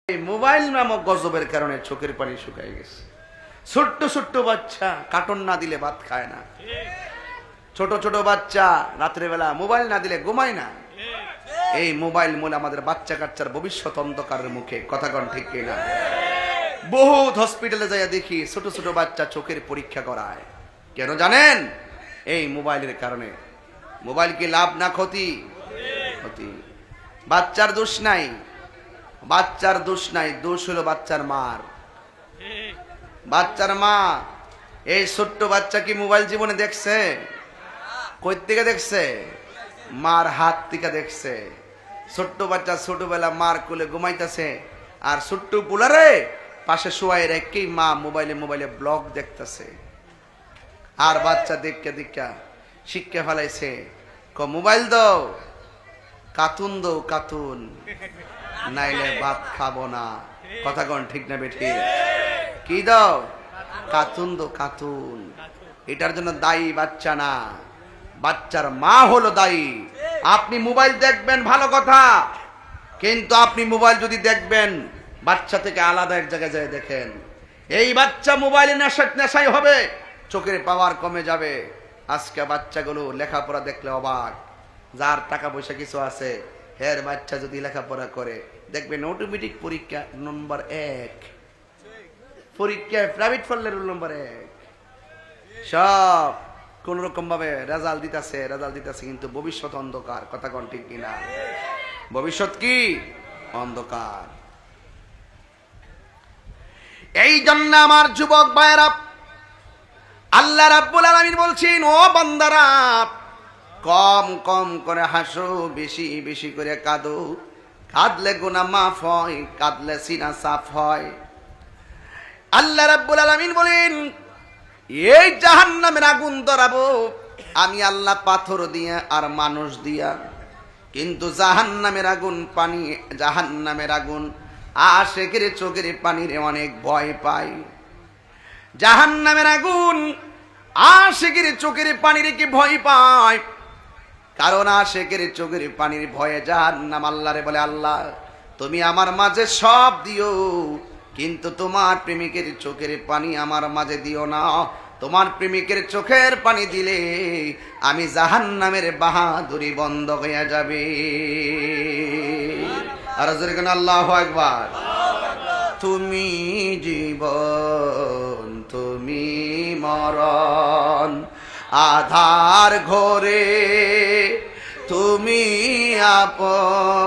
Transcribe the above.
এই মোবাইল নামক গজবের কারণে চোখের পানি শুকায় গেছে। ছোট্ট ছোট্ট বাচ্চা কার্টুন না দিলে ভাত খায় না, ছোট ছোট বাচ্চা রাত্রে বেলা মোবাইল না দিলে ঘুমায় না। এই মোবাইল মূলে আমাদের বাচ্চা কাচ্চার ভবিষ্যৎ অন্ধকারের মুখে। কথা কন ঠিক কিনা? বহুত হসপিটালে যাইয়া দেখি ছোট ছোট বাচ্চা চোখের পরীক্ষা করায়। কেন জানেন? এই মোবাইলের কারণে। মোবাইল কি লাভ না ক্ষতি? ক্ষতি। বাচ্চার দোষ নাই, বাচ্চার দোষ নাই, দোষ হলো বাচ্চার মার। বাচ্চার মা। এই ছোট্ট বাচ্চা কি মোবাইল জীবনে দেখছে? কই থেকে দেখছে? মার হাত থেকে দেখছে। ছোট্ট বাচ্চা ছোটবেলা মার কোলে ঘুমাইতেছে, আর ছোট্ট পুলারে পাশে শোয়াই রেখেই মা মোবাইলে মোবাইলে ব্লগ দেখতেছে। আর বাচ্চা দেখে দেখা শিক্ষা ফেলাইছে, মোবাইল দাও, কার্টুন দাও, কার্টুন, নাইলে ভাত খাবো না। কথা কন ঠিক না বেঠি? কি দাও? কার্টুন দাও, কার্টুন। এটার জন্য দায়ী বাচ্চা না, বাচ্চার মা হলো দায়ী। আপনি মোবাইল দেখবেন ভালো কথা, কিন্তু আপনি মোবাইল যদি দেখবেন বাচ্চা থেকে আলাদা এক জায়গায় যায় দেখেন। এই বাচ্চা মোবাইলে নেশায় হবে, চোখের পাওয়ার কমে যাবে। আজকে বাচ্চাগুলো লেখাপড়া দেখলে অবাক। যার টাকা পয়সা কিছু আছে, হের বাচ্চা যদি লেখাপড়া করে দেখবেন অটোমেটিক পরীক্ষা নম্বর 1, পরীক্ষায় প্রাইভেট পড়লে রোল নম্বর 1। সব কোন রকম ভাবে রেজাল্ট দিতেছে, কিন্তু ভবিষ্যৎ অন্ধকার। কথা কন ঠিক কিনা? ভবিষ্যৎ কি? অন্ধকার। এই জন্য আমার যুবক ভাইয়েরা, আল্লাহ রাব্বুল আলামিন বলছেন, ও বান্দারা, কম কম করে হাসো, বেশি বেশি করে কাঁদো। কাঁদলে গুনাহ মাফ হয়, কাঁদলে সিনা সাফ হয়। আল্লাহ রাব্বুল আলামিন বলেন, এই জাহান্নামের আগুন ধরাবো আমি আল্লাহ পাথর দিয়া আর মানুষ দিয়া, কিন্তু জাহান্নামের আগুন পানি, জাহান্নামের আগুন আশিকের চোখের পানিরে অনেক ভয় পায়। জাহান্নামের আগুন আশিকের চোখের পানিরে কি ভয় পায়? কারণ আশিকের চোখের পানির ভয়ে জাহান্নাম আল্লাহরে বলে, আল্লাহ তুমি আমার মাঝে সব দিও, কিন্তু তোমার প্রেমিকের চোখের পানি আমার মাঝে দিও না। তোমার প্রেমিকের চোখের পানি দিলে আমি জাহান্নামের বাহাদুরি বন্ধ হয়ে যাবে। আর জোরে কেন আল্লাহু আকবার। তুমি জীবন, তুমি মরণ, আধার ঘরে তুমি আপন।